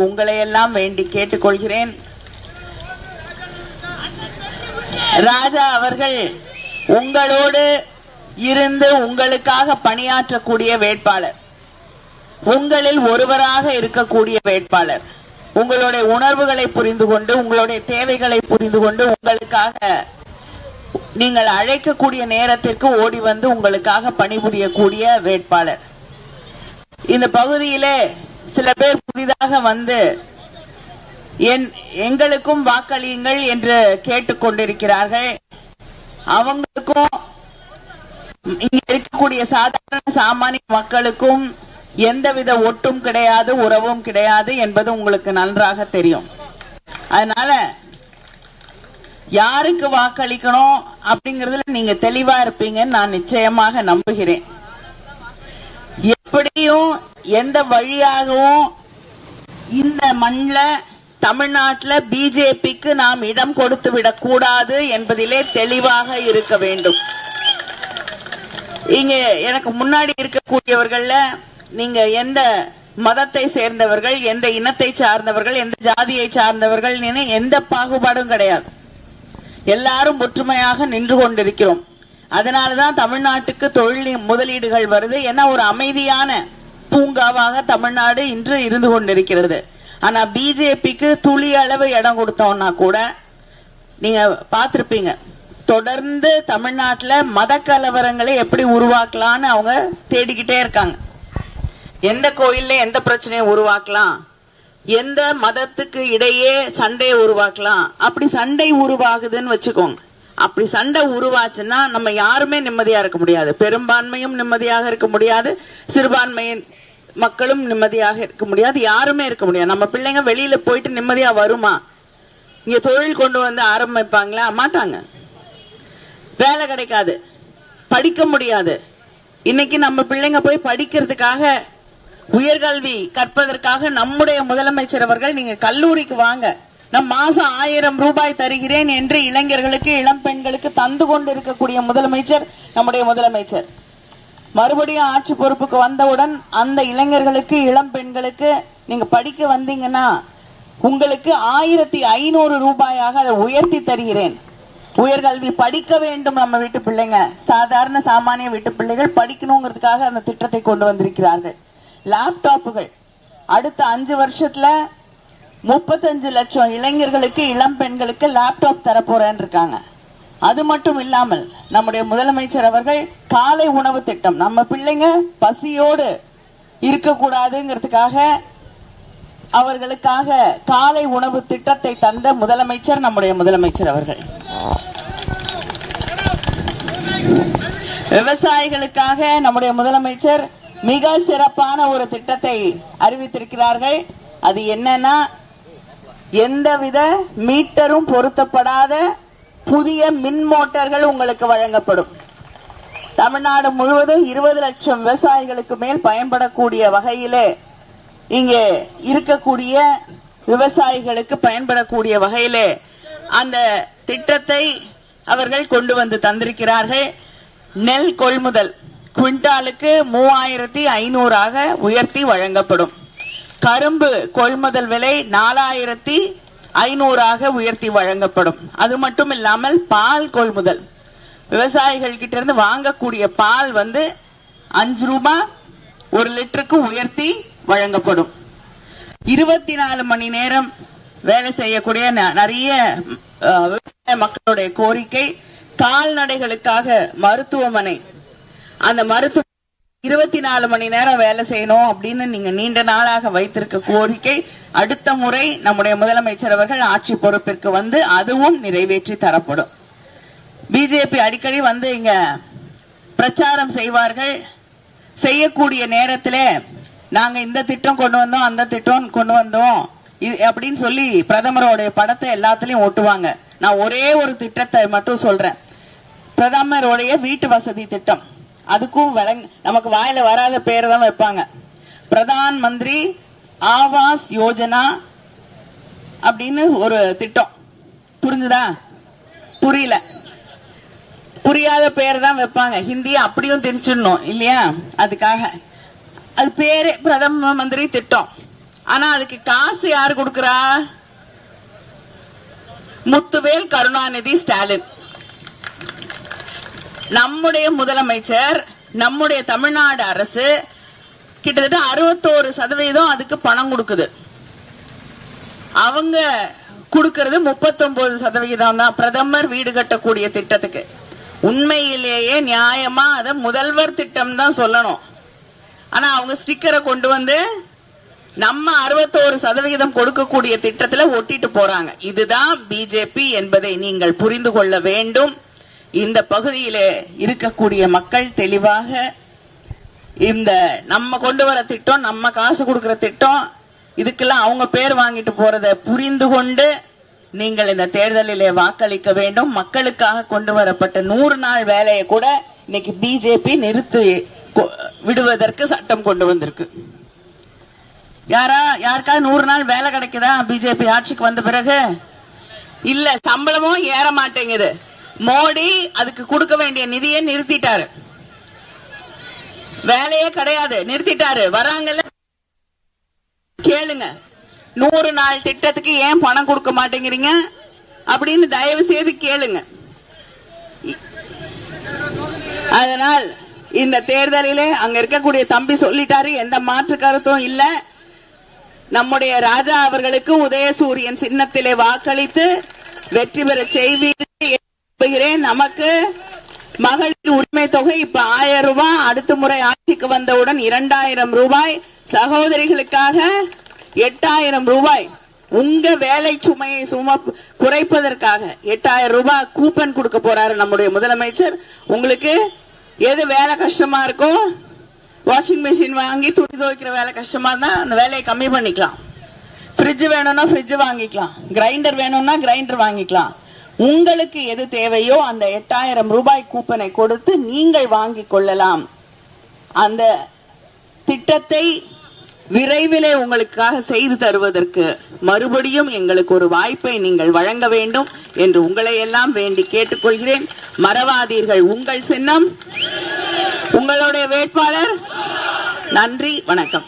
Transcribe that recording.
உங்களை எல்லாம் வேண்டி கேட்டுக்கொள்கிறேன். ராஜா அவர்கள் உங்களோடு இருந்து உங்களுக்காக பணியாற்றக்கூடிய வேட்பாளர், உங்களில் ஒருவராக இருக்கக்கூடிய வேட்பாளர், உங்களுடைய உணர்வுகளை புரிந்து கொண்டு உங்களுடைய தேவைகளை புரிந்து கொண்டு உங்களுக்காக நீங்கள் அழைக்கக்கூடிய நேரத்திற்கு ஓடி வந்து உங்களுக்காக பணிபுரியக்கூடிய வேட்பாளர். இந்த பகுதியிலே சில பேர் புதிதாக வந்து எங்களுக்கும் வாக்களியுங்கள் என்று கேட்டுக்கொண்டிருக்கிறார்கள். அவங்களுக்கும் இங்க இருக்கக்கூடிய சாதாரண சாமானிய மக்களுக்கும் எந்தவித ஒட்டும் கிடையாது, உறவும் கிடையாது என்பது உங்களுக்கு நன்றாக தெரியும். அதனால யாருக்கு வாக்களிக்கணும் அப்படிங்கறதுல நீங்க தெளிவா இருப்பீங்கன்னு நான் நிச்சயமாக நம்புகிறேன். எப்படியும் எந்த வழியாகவும் இந்த மண்ணில் தமிழ்நாட்டில் பிஜேபிக்கு நாம் இடம் கொடுத்து விடக் கூடாது என்பதிலே தெளிவாக இருக்க வேண்டும். இங்க எனக்கு முன்னாடி இருக்கக்கூடியவர்கள்ல நீங்க எந்த மதத்தை சேர்ந்தவர்கள், எந்த இனத்தை சார்ந்தவர்கள், எந்த ஜாதியை சார்ந்தவர்கள் எந்த பாகுபாடும் கிடையாது. எல்லாரும் ஒற்றுமையாக நின்று கொண்டிருக்கிறோம். அதனாலதான் தமிழ்நாட்டுக்கு தொழில் முதலீடுகள் வருது. ஏன்னா ஒரு அமைதியான பூங்காவாக தமிழ்நாடு இன்று இருந்து கொண்டிருக்கிறது. ஆனா பிஜேபிக்கு துளி அளவு இடம் கொடுத்தோம்னா கூட நீங்க பார்த்திருப்பீங்க, தொடர்ந்து தமிழ்நாட்டில் மத கலவரங்களை எப்படி உருவாக்கலாம்னு அவங்க தேடிக்கிட்டே இருக்காங்க. எந்த கோயில்ல எந்த பிரச்சனையை உருவாக்கலாம், எந்த மதத்துக்கு இடையே சண்டையை உருவாக்கலாம். அப்படி சண்டை உருவாகுதுன்னு வச்சுக்கோங்க. அப்படி சண்டை உருவாச்சுன்னா நம்ம யாருமே நிம்மதியா இருக்க முடியாது. பெரும்பான்மையும் நிம்மதியாக இருக்க முடியாது, சிறுபான்மையின் மக்களும் நிம்மதியாக இருக்க முடியாது, யாருமே இருக்க முடியாது. நம்ம பிள்ளைங்க வெளியில போயிட்டு நிம்மதியா வருமா? இங்க தொழில் கொண்டு வந்து ஆரம்பிப்பாங்களா? மாட்டாங்க. வேலை கிடைக்காது, படிக்க முடியாது. இன்னைக்கு நம்ம பிள்ளைங்க போய் படிக்கிறதுக்காக, உயர்கல்வி கற்பதற்காக நம்முடைய முதலமைச்சர் அவர்கள் நீங்க கல்லூரிக்கு வாங்க, நம் மாசம் 1000 ரூபாய் தருகிறேன் என்று இளைஞர்களுக்கு இளம் பெண்களுக்கு தந்து கொண்டு இருக்கக்கூடிய முதலமைச்சர் நம்முடைய முதலமைச்சர். மறுபடியும் ஆட்சி பொறுப்புக்கு வந்தவுடன் அந்த இளைஞர்களுக்கு இளம் பெண்களுக்கு நீங்க படிக்க வந்தீங்கன்னா உங்களுக்கு 1500 ரூபாயாக அதை உயர்த்தி தருகிறேன். உயர்கல்வி படிக்க வேண்டும் நம்ம வீட்டு பிள்ளைங்க, சாதாரண சாமானிய வீட்டு பிள்ளைகள் படிக்கணுங்கிறதுக்காக அந்த திட்டத்தை கொண்டு வந்திருக்கிறார்கள். லேப்டாப்புகள் அடுத்த 5 வருஷத்துல 35 லட்சம் இளைஞர்களுக்கு இளம் பெண்களுக்கு லேப்டாப் தரப்போறேன்னு இருக்காங்க. அது மட்டும் இல்லாமல் நம்முடைய முதலமைச்சர் அவர்கள் காலை உணவு திட்டம், நம்ம பிள்ளைங்க பசியோடு இருக்கக்கூடாதுங்கிறதுக்காக அவர்களுக்காக காலை உணவு திட்டத்தை தந்த முதலமைச்சர் நம்முடைய முதலமைச்சர் அவர்கள். விவசாயிகளுக்காக நம்முடைய முதலமைச்சர் மிக சிறப்பான ஒரு திட்டத்தை அறிவித்திருக்கிறார்கள். அது என்னன்னா, எந்தவித மீட்டரும் பொருத்தப்படாத புதிய மின் மோட்டார்கள் உங்களுக்கு வழங்கப்படும். தமிழ்நாடு முழுவதும் 20 லட்சம் விவசாயிகளுக்கு மேல் பயன்படக்கூடிய வகையிலே, இங்கே இருக்கக்கூடிய விவசாயிகளுக்கு பயன்படக்கூடிய வகையிலே அந்த திட்டத்தை அவர்கள் கொண்டு வந்து தந்திருக்கிறார்கள். நெல் கொள்முதல் குவிண்டாலுக்கு 3500 உயர்த்தி வழங்கப்படும். கரும்பு கொள்முதல் விலை 4500 உயர்த்தி வழங்கப்படும். அது மட்டும் இல்லாமல் பால் கொள்முதல், விவசாயிகள் கிட்ட இருந்து வாங்கக்கூடிய பால் 5 ரூபாய் 1 லிட்டருக்கு உயர்த்தி வழங்கப்படும். 24 மணி நேரம் வேலை செய்யக்கூடிய நிறைய விவசாய மக்களுடைய கோரிக்கை, கால்நடைகளுக்காக மருத்துவமனை, அந்த மருத்துவ 24 மணி நேரம் வேலை செய்யணும் அப்படின்னு நீங்க நீண்ட நாளாக வைத்திருக்க கோரிக்கை, அடுத்த முறை நம்முடைய முதலமைச்சர் அவர்கள் ஆட்சி பொறுப்பிற்கு வந்து அதுவும் நிறைவேற்றி தரப்படும். பிஜேபி அடிக்கடி இங்க பிரச்சாரம் செய்வார்கள். செய்யக்கூடிய நேரத்தில் நாங்க இந்த திட்டம் கொண்டு வந்தோம், அந்த திட்டம் கொண்டு வந்தோம் அப்படின்னு சொல்லி பிரதமருடைய படத்தை எல்லாத்திலையும் ஓட்டுவாங்க. நான் ஒரே ஒரு திட்டத்தை மட்டும் சொல்றேன். பிரதமருடைய வீட்டு வசதி திட்டம், அதுக்கும் நமக்கு வாயில வராத பேரை தான் வைப்பாங்க. பிரதான் மந்திரி ஆவாஸ் யோஜனா அப்படின்னு ஒரு திட்டம். புரிஞ்சுதா? புரியல, புரியாத பேர் தான் வைப்பாங்க. ஹிந்தியை அப்படியும் தெரிஞ்சிடணும் இல்லையா? அதுக்காக அது பேரு பிரதம மந்திரி திட்டம். ஆனா அதுக்கு காசு யாரு கொடுக்கறா? முத்துவேல் கருணாநிதி ஸ்டாலின். நம்முடைய முதலமைச்சர், நம்முடைய தமிழ்நாடு அரசு கிட்டத்தட்ட 61% அதுக்கு பணம் கொடுக்குது. அவங்க கொடுக்கிறது 39% தான் பிரதமர் வீடு கட்டக்கூடிய திட்டத்துக்கு. உண்மையிலேயே நியாயமா அத முதல்வர் திட்டம் தான் சொல்லணும். ஆனா அவங்க ஸ்டிக்கரை கொண்டு வந்து நம்ம 61% கொடுக்கக்கூடிய திட்டத்துல ஒட்டிட்டு போறாங்க. இதுதான் பிஜேபி என்பதை நீங்கள் புரிந்து கொள்ள வேண்டும். இந்த பகுதியிலே இருக்கக்கூடிய மக்கள் தெளிவாக இந்த நம்ம கொண்டு வர திட்டம், நம்ம காசு கொடுக்கிற திட்டம், இதுக்கெல்லாம் அவங்க பேர் வாங்கிட்டு போறத புரிந்து கொண்டு நீங்கள் இந்த தேர்தலிலே வாக்களிக்க வேண்டும். மக்களுக்காக கொண்டு வரப்பட்ட 100 நாள் வேலையை கூட இன்னைக்கு பிஜேபி நிறுத்தி விடுவதற்கு சட்டம் கொண்டு வந்திருக்கு. யாருக்காவது 100 நாள் வேலை கிடைக்குதா பிஜேபி ஆட்சிக்கு வந்த பிறகு? இல்ல. சம்பளமும் ஏற மாட்டேங்குது. மோடி அதுக்கு கொடுக்க வேண்டிய நிதியை நிறுத்திட்டாரு. வேலையே கிடையாது, நிறுத்திட்டாரு. வராங்கல்ல, கேளுங்க. 100 நாள் திட்டத்துக்கு ஏன் பணம் கொடுக்க மாட்டேங்கிறீங்க அப்படின்னு தயவு செய்து கேளுங்க. அதனால் இந்த தேர்தலிலே அங்க இருக்கக்கூடிய தம்பி சொல்லிட்டாரு, எந்த மாற்று கருத்தும் இல்ல. நம்முடைய ராஜா அவர்களுக்கு உதயசூரியன் சின்னத்திலே வாக்களித்து வெற்றி பெற செய்வீர்கள். நமக்கு மகளிர் உரிமை தொகை இப்ப 1000 ரூபாய், அடுத்த முறை ஆட்சிக்கு வந்தவுடன் 2000 ரூபாய், சகோதரிகளுக்காக 8000 ரூபாய். உங்க வேலை சுமையை குறைப்பதற்காக 8000 ரூபாய் கூப்பன் கொடுக்க போறாரு நம்முடைய முதலமைச்சர். உங்களுக்கு எது வேலை கஷ்டமா இருக்கும், வாஷிங் மெஷின் வாங்கி துணி துவைக்கிற வேலை கஷ்டமா இருந்தா அந்த வேலையை கம்மி பண்ணிக்கலாம். ஃப்ரிட்ஜ் வேணும்னா ஃப்ரிட்ஜ் வாங்கிக்கலாம், கிரைண்டர் வேணும்னா கிரைண்டர் வாங்கிக்கலாம். உங்களுக்கு எது தேவையோ அந்த 8000 ரூபாய் கூப்பனை கொடுத்து நீங்கள் வாங்கிக் கொள்ளலாம். அந்த திட்டத்தை விரைவிலே உங்களுக்காக செய்து தருவதற்கு மறுபடியும் எங்களுக்கு ஒரு வாய்ப்பை நீங்கள் வழங்க வேண்டும் என்று உங்களை எல்லாம் வேண்டி கேட்டுக்கொள்கிறேன். மறவாதீர்கள், உங்கள் சின்னம், உங்களுடைய வேட்பாளர். நன்றி, வணக்கம்.